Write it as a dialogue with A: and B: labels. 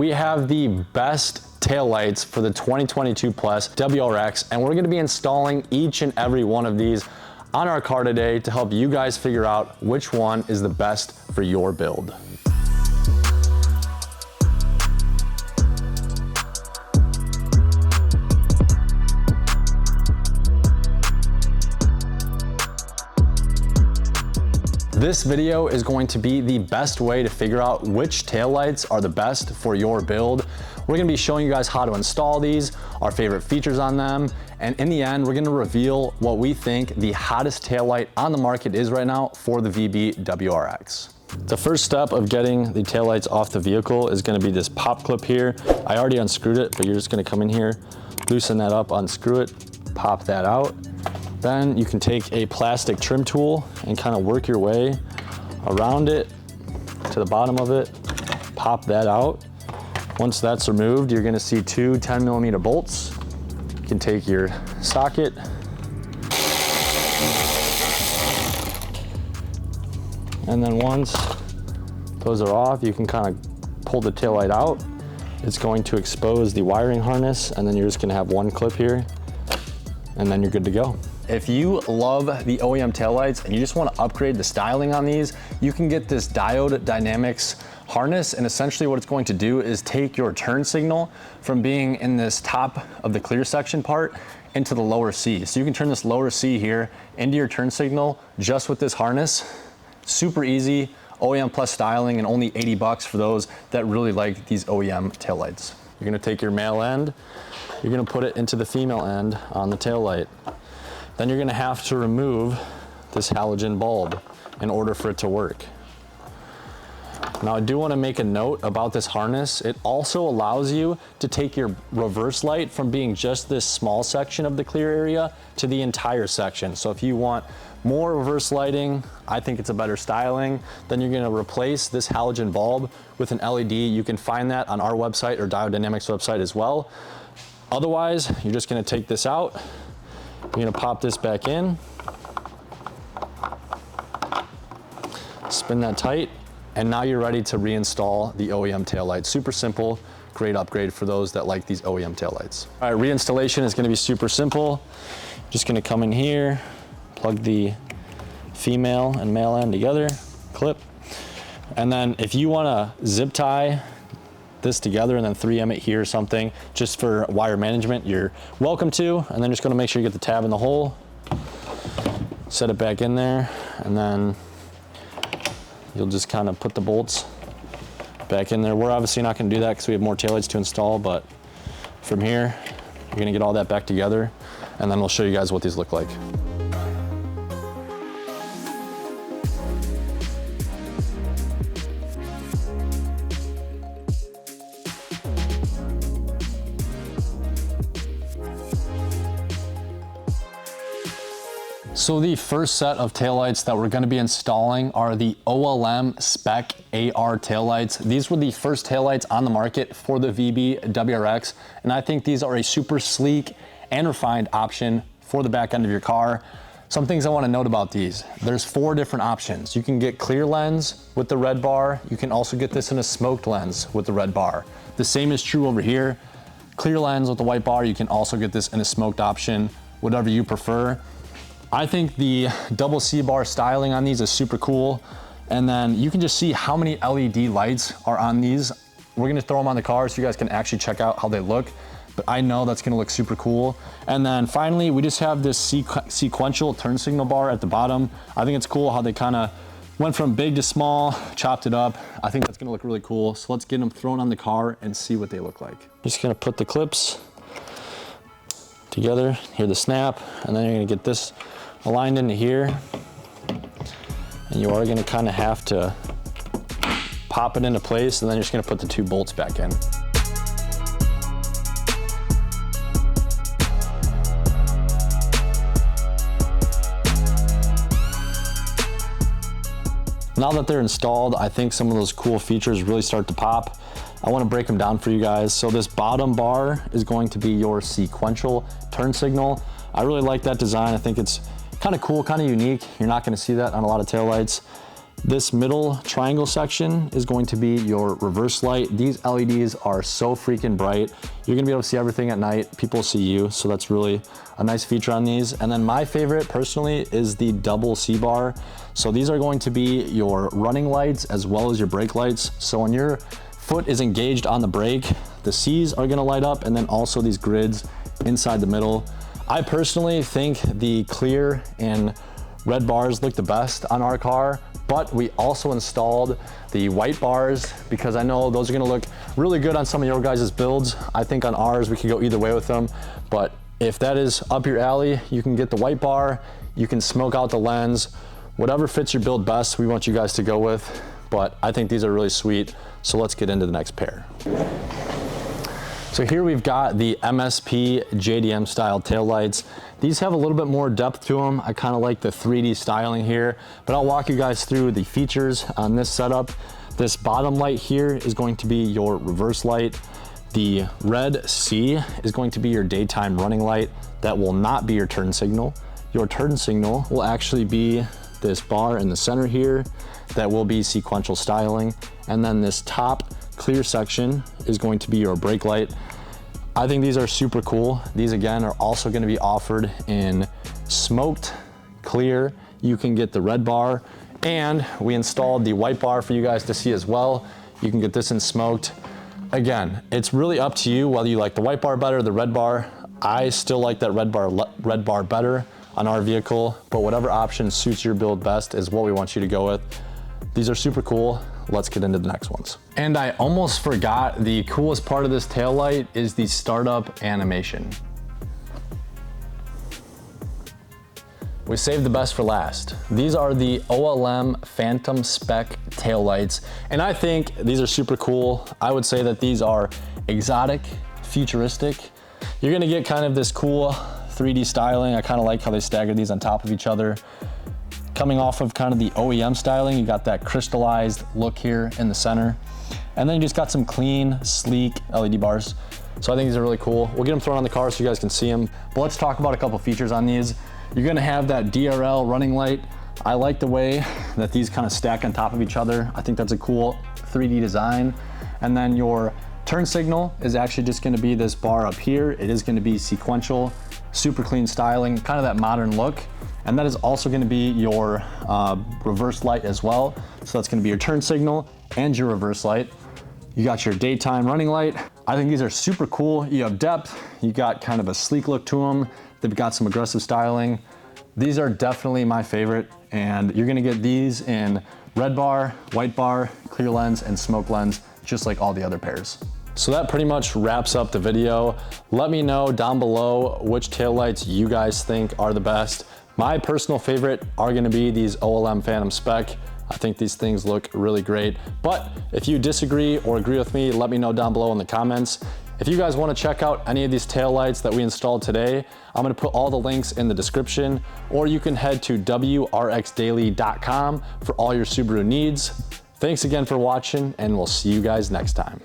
A: We have the best taillights for the 2022 Plus WRX, and we're gonna be installing each and every one of these on our car today to help you guys figure out which one is the best for your build. This video is going to be the best way to figure out which taillights are the best for your build. We're gonna be showing you guys how to install these, our favorite features on them, and in the end, we're gonna reveal what we think the hottest taillight on the market is right now for the VB WRX. The first step of getting the taillights off the vehicle is gonna be this pop clip here. I already unscrewed it, but you're just gonna come in here, loosen that up, unscrew it, pop that out. Then you can take a plastic trim tool and kind of work your way around it to the bottom of it, pop that out. Once that's removed, you're gonna see two 10mm bolts. You can take your socket, and then once those are off, you can kind of pull the taillight out. It's going to expose the wiring harness, and then you're just gonna have one clip here, and then you're good to go. If you love the OEM taillights and you just want to upgrade the styling on these, you can get this Diode Dynamics harness, and essentially what it's going to do is take your turn signal from being in this top of the clear section part into the lower C. So you can turn this lower C here into your turn signal just with this harness. Super easy, OEM Plus styling, and only 80 bucks for those that really like these OEM taillights. You're gonna take your male end, you're gonna put it into the female end on the taillight. Then you're gonna have to remove this halogen bulb in order for it to work. Now I do wanna make a note about this harness. It also allows you to take your reverse light from being just this small section of the clear area to the entire section. So if you want more reverse lighting, I think it's a better styling, then you're gonna replace this halogen bulb with an LED. You can find that on our website or Diode Dynamics website as well. Otherwise, you're just gonna take this out. You're gonna pop this back in, spin that tight, and now you're ready to reinstall the OEM taillight. Super simple, great upgrade for those that like these OEM taillights. All right, reinstallation is gonna be super simple. Just gonna come in here, plug the female and male end together, clip, and then if you wanna zip tie this together and then 3M it here or something, just for wire management, you're welcome to. And then just gonna make sure you get the tab in the hole, set it back in there, and then you'll just kind of put the bolts back in there. We're obviously not gonna do that because we have more taillights to install, but from here, you're gonna get all that back together, and then we'll show you guys what these look like. So the first set of taillights that we're gonna be installing are the OLM Spec AR taillights. These were the first taillights on the market for the VB WRX, and I think these are a super sleek and refined option for the back end of your car. Some things I wanna note about these. There's 4 different options. You can get clear lens with the red bar. You can also get this in a smoked lens with the red bar. The same is true over here. Clear lens with the white bar. You can also get this in a smoked option, whatever you prefer. I think the double C bar styling on these is super cool. And then you can just see how many LED lights are on these. We're gonna throw them on the car so you guys can actually check out how they look, but I know that's gonna look super cool. And then finally, we just have this sequential turn signal bar at the bottom. I think it's cool how they kinda went from big to small, chopped it up. I think that's gonna look really cool. So let's get them thrown on the car and see what they look like. Just gonna put the clips together, hear the snap, and then you're gonna get this aligned into here, and you are gonna kind of have to pop it into place, and then you're just gonna put the 2 bolts back in. Now that they're installed, I think some of those cool features really start to pop. I want to break them down for you guys. So this bottom bar is going to be your sequential turn signal. I really like that design. I think it's kind of cool, kind of unique. You're not going to see that on a lot of taillights. This middle triangle section is going to be your reverse light. These LEDs are so freaking bright. You're gonna be able to see everything at night. People see you, so that's really a nice feature on these. And then my favorite personally is the double C-bar. So these are going to be your running lights as well as your brake lights. So when your foot is engaged on the brake, the C's are gonna light up, and then also these grids inside the middle. I personally think the clear and red bars look the best on our car, but we also installed the white bars because I know those are gonna look really good on some of your guys' builds. I think on ours, we could go either way with them, but if that is up your alley, you can get the white bar, you can smoke out the lens, whatever fits your build best, we want you guys to go with, but I think these are really sweet. So let's get into the next pair. So here we've got the MSP JDM Style taillights. These have a little bit more depth to them. I kind of like the 3D styling here, but I'll walk you guys through the features on this setup. This bottom light here is going to be your reverse light. The red C is going to be your daytime running light. That will not be your turn signal. Your turn signal will actually be this bar in the center here that will be sequential styling. And then this top clear section is going to be your brake light. I think these are super cool. These again are also going to be offered in smoked clear. You can get the red bar, and we installed the white bar for you guys to see as well. You can get this in smoked. Again, it's really up to you whether you like the white bar better or the red bar. I still like that red bar better on our vehicle, but whatever option suits your build best is what we want you to go with. These are super cool. Let's get into the next ones. And I almost forgot, the coolest part of this taillight is the startup animation. We saved the best for last. These are the OLM Phantom Spec taillights, and I think these are super cool. I would say that these are exotic, futuristic. You're gonna get kind of this cool 3D styling. I kind of like how they stagger these on top of each other. Coming off of kind of the OEM styling, you got that crystallized look here in the center. And then you just got some clean, sleek LED bars. So I think these are really cool. We'll get them thrown on the car so you guys can see them. But let's talk about a couple features on these. You're gonna have that DRL running light. I like the way that these kind of stack on top of each other. I think that's a cool 3D design. And then your turn signal is actually just gonna be this bar up here. It is gonna be sequential, super clean styling, kind of that modern look. And that is also gonna be your reverse light as well. So that's gonna be your turn signal and your reverse light. You got your daytime running light. I think these are super cool. You have depth, you got kind of a sleek look to them. They've got some aggressive styling. These are definitely my favorite, and you're gonna get these in red bar, white bar, clear lens, and smoke lens, just like all the other pairs. So that pretty much wraps up the video. Let me know down below which taillights you guys think are the best. My personal favorite are gonna be these OLM Phantom Spec. I think these things look really great. But if you disagree or agree with me, let me know down below in the comments. If you guys wanna check out any of these taillights that we installed today, I'm gonna put all the links in the description, or you can head to WRXDaily.com for all your Subaru needs. Thanks again for watching, and we'll see you guys next time.